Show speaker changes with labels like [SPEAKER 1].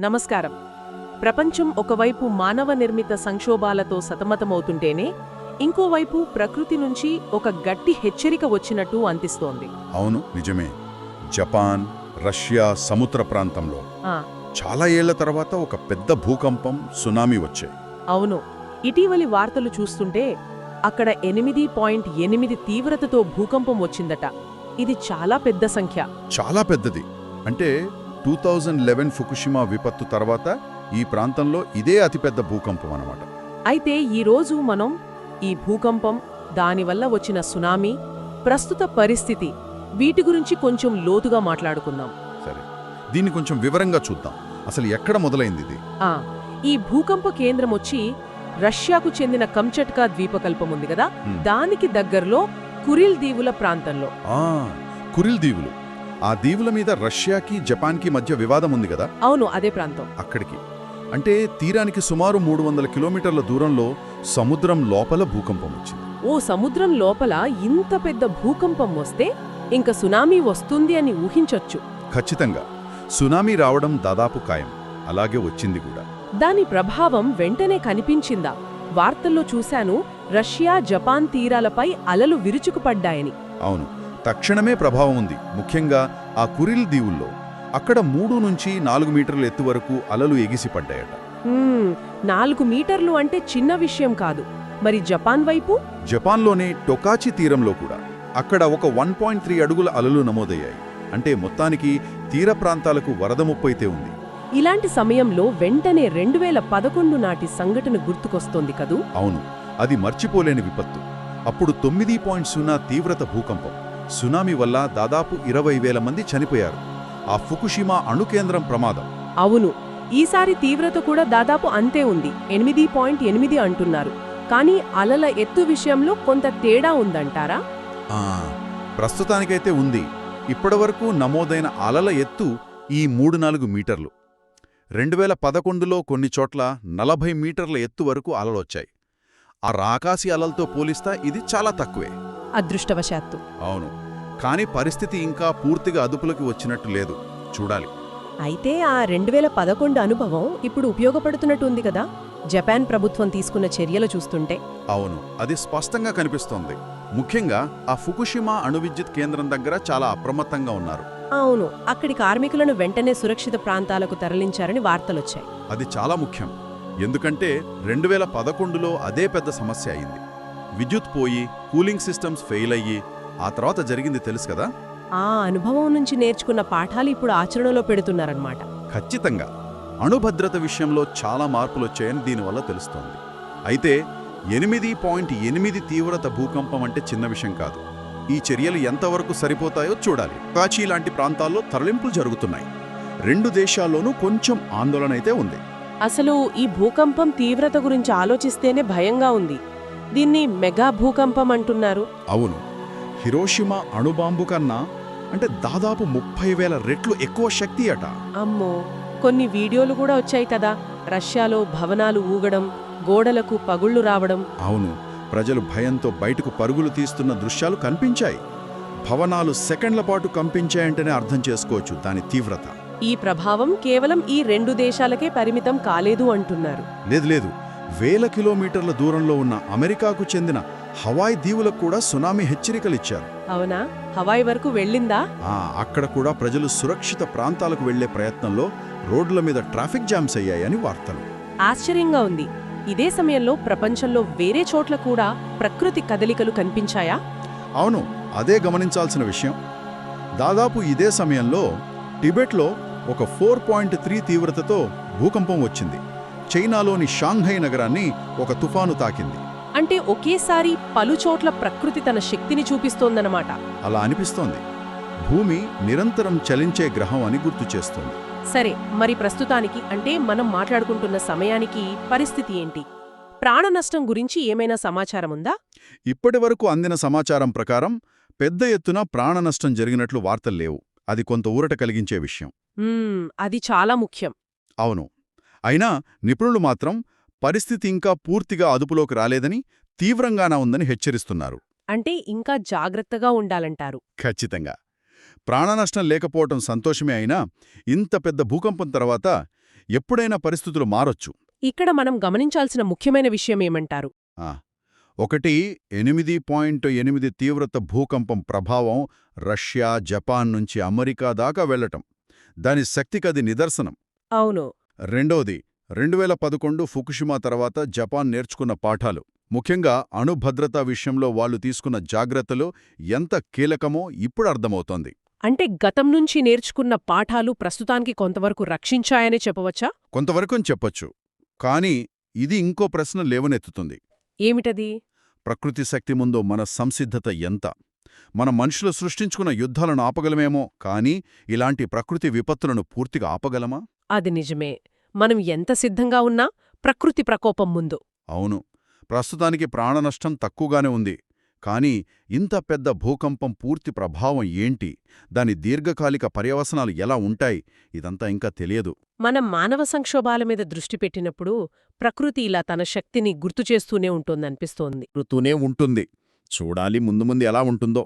[SPEAKER 1] నమస్కారం. ప్రపంచం ఒకవైపు మానవ నిర్మిత సంక్షోభాలతో సతమతమవుతుంటేనే ఇంకోవైపు ప్రకృతి నుంచి ఒక గట్టి హెచ్చరిక వచ్చినట్టు అనిపిస్తోంది.
[SPEAKER 2] అవును, నిజమే. జపాన్, రష్యా సముద్ర ప్రాంతంలో
[SPEAKER 1] ఆ,
[SPEAKER 2] చాలా ఏళ్ల తర్వాత ఒక పెద్ద భూకంపం, సునామీ వచ్చాయి.
[SPEAKER 1] అవును. ఇటీవలి వార్తలు చూస్తుంటే అక్కడ 8.8 తీవ్రతతో భూకంపం వచ్చిందట. ఇది చాలా పెద్ద సంఖ్య.
[SPEAKER 2] చాలా పెద్దది. అంటే 2011 ఫుకుషిమా విపత్తు తర్వాత ఈ ప్రాంతంలో ఇదే అతిపెద్ద భూకంపం అన్నమాట.
[SPEAKER 1] అయితే ఈరోజు మనం ఈ భూకంపం, దానివల్ల వచ్చిన సునామీ, ప్రస్తుత పరిస్థితి, వీటి గురించి కొంచెం లోతుగా మాట్లాడుకుందాం.
[SPEAKER 2] సరే, దీన్ని కొంచెం వివరంగా చూద్దాం. అసలు ఎక్కడ మొదలైంది ఇది?
[SPEAKER 1] ఆ ఈ భూకంప కేంద్రం వచ్చి రష్యాకు చెందిన కంచట్కా ద్వీపకల్పం ఉంది కదా, దానికి దగ్గరలో కురిల్ దీవుల ప్రాంతంలో.
[SPEAKER 2] కురిల్ దీవులు. ఆ దీవుల మీద రష్యాకి, జపాన్కి మధ్య వివాదం ఉంది కదా.
[SPEAKER 1] అవును, అదే ప్రాంతం.
[SPEAKER 2] అక్కడికి అంటే తీరానికి సుమారు 300 కిలోమీటర్ల దూరంలో సముద్రం లోపల భూకంపం వచ్చింది.
[SPEAKER 1] ఓ, సముద్రం లోపల ఇంత పెద్ద భూకంపం వస్తే ఇంక సునామీ వస్తుంది అని ఊహించొచ్చు.
[SPEAKER 2] ఖచ్చితంగా సునామీ రావడం దాదాపు ఖాయం. అలాగే వచ్చింది కూడా.
[SPEAKER 1] దాని ప్రభావం వెంటనే కనిపించిందా? వార్తల్లో చూశాను, రష్యా, జపాన్ తీరాలపై అలలు విరుచుకుపడ్డాయని.
[SPEAKER 2] అవును, తక్షణమే ప్రభావం ఉంది. ముఖ్యంగా ఆ కురిల్ దీవుల్లో. అక్కడ 3 నుంచి 4 మీటర్ల ఎత్తు వరకు అలలు ఎగిసిపడ్డాయట.
[SPEAKER 1] 4 మీటర్లు అంటే చిన్న విషయం కాదు. మరి జపాన్ వైపు?
[SPEAKER 2] జపాన్లోనే టొకాచి తీరంలో కూడా అక్కడ ఒక 1.3 అడుగుల అలలు నమోదయ్యాయి. అంటే మొత్తానికి తీర ప్రాంతాలకు వరద ముప్పైతే ఉంది.
[SPEAKER 1] ఇలాంటి సమయంలో వెంటనే 2011 నాటి సంఘటన గుర్తుకొస్తోంది కదూ?
[SPEAKER 2] అవును, అది మర్చిపోలేని విపత్తు. అప్పుడు 9.0 తీవ్రత భూకంపం. సునామీ వల్ల దాదాపు 20,000 మంది చనిపోయారు. ఆ ఫుకుషిమా అణుకేంద్రం ప్రమాదం.
[SPEAKER 1] అవును, ఈసారి తీవ్రత కూడా దాదాపు అంతే ఉంది. 8.8 అంటున్నారు. కానీ అలల ఎత్తు విషయంలో కొంత తేడా ఉందంటారా?
[SPEAKER 2] ప్రస్తుతానికైతే ఉంది. ఇప్పటివరకు నమోదైన అలల ఎత్తు ఈ 3-4 మీటర్లు. 2011లో కొన్ని చోట్ల 40 మీటర్ల ఎత్తు వరకు అలలొచ్చాయి. ఆ రాకాసి అలలతో పోలిస్తా ఇది చాలా తక్కువే.
[SPEAKER 1] అదృష్టవశాత్తు.
[SPEAKER 2] అవును, కానీ పరిస్థితి ఇంకా పూర్తిగా అదుపులోకి వచ్చినట్టు లేదు. చూడాలి.
[SPEAKER 1] అయితే ఆ 2011 అనుభవం ఇప్పుడు ఉపయోగపడుతున్నట్టుంది కదా, జపాన్ ప్రభుత్వం తీసుకున్న చర్యలు చూస్తుంటే.
[SPEAKER 2] అవును, అది స్పష్టంగా కనిపిస్తోంది. ముఖ్యంగా ఆ ఫుకుషిమా అణువిద్యుత్ కేంద్రం దగ్గర చాలా అప్రమత్తంగా ఉన్నారు.
[SPEAKER 1] అవును, అక్కడి కార్మికులను వెంటనే సురక్షిత ప్రాంతాలకు తరలించారని వార్తలొచ్చాయి.
[SPEAKER 2] అది చాలా ముఖ్యం. ఎందుకంటే 2011లో అదే పెద్ద సమస్య అయింది. విద్యుత్ పోయి, కూలింగ్ సిస్టమ్స్ ఫెయిల్ అయ్యి, ఆ తర్వాత జరిగింది తెలుసు కదా.
[SPEAKER 1] ఆ అనుభవం నుంచి నేర్చుకున్న పాఠాలు ఇప్పుడు ఆచరణలో పెడుతున్నారన్నమాట.
[SPEAKER 2] ఖచ్చితంగా అణుభద్రత విషయంలో చాలా మార్పులొచ్చాయని దీనివల్ల తెలుస్తోంది. అయితే 8.8 తీవ్రత భూకంపం అంటే చిన్న విషయం కాదు. ఈ చర్యలు ఎంతవరకు సరిపోతాయో చూడాలి. కాచీ లాంటి ప్రాంతాల్లో తరలింపులు జరుగుతున్నాయి. 2 దేశాల్లోనూ కొంచెం ఆందోళన అయితే ఉంది.
[SPEAKER 1] అసలు ఈ భూకంపం తీవ్రత గురించి ఆలోచిస్తేనే భయంగా ఉంది. దీన్ని మెగా భూకంపం అంటున్నారు.
[SPEAKER 2] అవును, హిరోషిమా అణుబాంబు కన్నా అంటే దాదాపు 30,000 రెట్లు ఎక్కువ శక్తి అట.
[SPEAKER 1] అమ్మో, కొన్ని వీడియోలు కూడా వచ్చాయి కదా, రష్యాలో భవనాలు ఊగడం, గోడలకు పగుళ్లు రావడం.
[SPEAKER 2] అవును, ప్రజలు భయంతో బయటకు పరుగులు తీస్తున్న దృశ్యాలు కనిపించాయి. భవనాలు సెకండ్ల పాటు కంపించాయంటేనే అర్థం చేసుకోవచ్చు దాని తీవ్రత.
[SPEAKER 1] ఈ ప్రభావం కేవలం ఈ 2 దేశాలకే పరిమితం కాలేదు అంటున్నారు.
[SPEAKER 2] లేదు, వేల కిలోమీటర్ల దూరంలో ఉన్న అమెరికాకు చెందిన హవాయ్ దీవులకు కూడా సునామీ హెచ్చరికలిచ్చారు.
[SPEAKER 1] అవునా? హవాయ్ వరకు వెళ్ళిందా?
[SPEAKER 2] అక్కడ కూడా ప్రజలు సురక్షిత ప్రాంతాలకు వెళ్లే ప్రయత్నంలో రోడ్ల మీద ట్రాఫిక్ జామ్స్ అయ్యాయని వార్తలు.
[SPEAKER 1] ఆశ్చర్యంగా ఉంది. ఇదే సమయంలో ప్రపంచంలో వేరే చోట్ల కూడా ప్రకృతి కదలికలు కనిపించాయా?
[SPEAKER 2] అవును, అదే గమనించాల్సిన విషయం. దాదాపు ఇదే సమయంలో టిబెట్లో ఒక 4.3 తీవ్రతతో భూకంపం వచ్చింది. చైనాలోని షాంఘై నగరాన్ని ఒక తుఫాను తాకింది.
[SPEAKER 1] అంటే ఒకేసారి పలుచోట్ల ప్రకృతి తన శక్తిని చూపిస్తోందన్నమాట.
[SPEAKER 2] అలా అనిపిస్తోంది. భూమి నిరంతరం చలించే గ్రహం అని గుర్తు చేస్తోంది.
[SPEAKER 1] సరే, మరి ప్రస్తుతానికి అంటే మనం మాట్లాడుకుంటున్న సమయానికి పరిస్థితి ఏంటి? ప్రాణ నష్టం గురించి ఏమైనా సమాచారం ఉందా?
[SPEAKER 2] ఇప్పటివరకు అందిన సమాచారం ప్రకారం పెద్ద ఎత్తున ప్రాణ నష్టం జరిగినట్లు వార్తల్లేవు. అది కొంత ఊరట కలిగించే విషయం.
[SPEAKER 1] అది చాలా ముఖ్యం.
[SPEAKER 2] అవును, అయినా నిపుణులు మాత్రం పరిస్థితి ఇంకా పూర్తిగా అదుపులోకి రాలేదని, తీవ్రంగానా ఉందని హెచ్చరిస్తున్నారు.
[SPEAKER 1] అంటే ఇంకా జాగ్రత్తగా ఉండాలంటారు.
[SPEAKER 2] ఖచ్చితంగా. ప్రాణనష్టం లేకపోవటం సంతోషమే అయినా ఇంత పెద్ద భూకంపం తర్వాత ఎప్పుడైనా పరిస్థితులు మారొచ్చు.
[SPEAKER 1] ఇక్కడ మనం గమనించాల్సిన ముఖ్యమైన విషయం ఏమంటారు?
[SPEAKER 2] ఆ, ఒకటి 8.8 తీవ్రత భూకంపం ప్రభావం రష్యా, జపాన్ నుంచి అమెరికా దాకా వెళ్లటం. దాని శక్తికది నిదర్శనం.
[SPEAKER 1] అవును.
[SPEAKER 2] రెండోది 2011 ఫుకుషిమా తర్వాత జపాన్ నేర్చుకున్న పాఠాలు. ముఖ్యంగా అణుభద్రతా విషయంలో వాళ్ళు తీసుకున్న జాగ్రత్తలు ఎంత కీలకమో ఇప్పుడు అర్థమవుతోంది.
[SPEAKER 1] అంటే గతం నుంచి నేర్చుకున్న పాఠాలు ప్రస్తుతానికి కొంతవరకు రక్షించాయనే చెప్పవచ్చా?
[SPEAKER 2] కొంతవరకు చెప్పొచ్చు. కానీ ఇది ఇంకో ప్రశ్న లేవనెత్తుతుంది.
[SPEAKER 1] ఏమిటది?
[SPEAKER 2] ప్రకృతి శక్తి ముందు మన సంసిద్ధత ఎంత? మన మనుషులు సృష్టించుకున్న యుద్ధాలను ఆపగలమేమో, కానీ ఇలాంటి ప్రకృతి విపత్తులను పూర్తిగా ఆపగలమా?
[SPEAKER 1] అది నిజమే. మనం ఎంత సిద్ధంగా ఉన్నా ప్రకృతి ప్రకోపం ముందు.
[SPEAKER 2] అవును, ప్రస్తుతానికి ప్రాణనష్టం తక్కువగానే ఉంది. కానీ ఇంత పెద్ద భూకంపం పూర్తి ప్రభావం ఏంటి, దాని దీర్ఘకాలిక పర్యవసనాలు ఎలా ఉంటాయి, ఇదంతా ఇంకా తెలియదు.
[SPEAKER 1] మనం మానవ సంక్షోభాల మీద దృష్టి పెట్టినప్పుడు ప్రకృతి ఇలా తన శక్తిని గుర్తుచేస్తూనే ఉంటోందనిపిస్తోంది.
[SPEAKER 2] రుతూనే ఉంటుంది. చూడాలి ముందు ముందు ఎలా ఉంటుందో.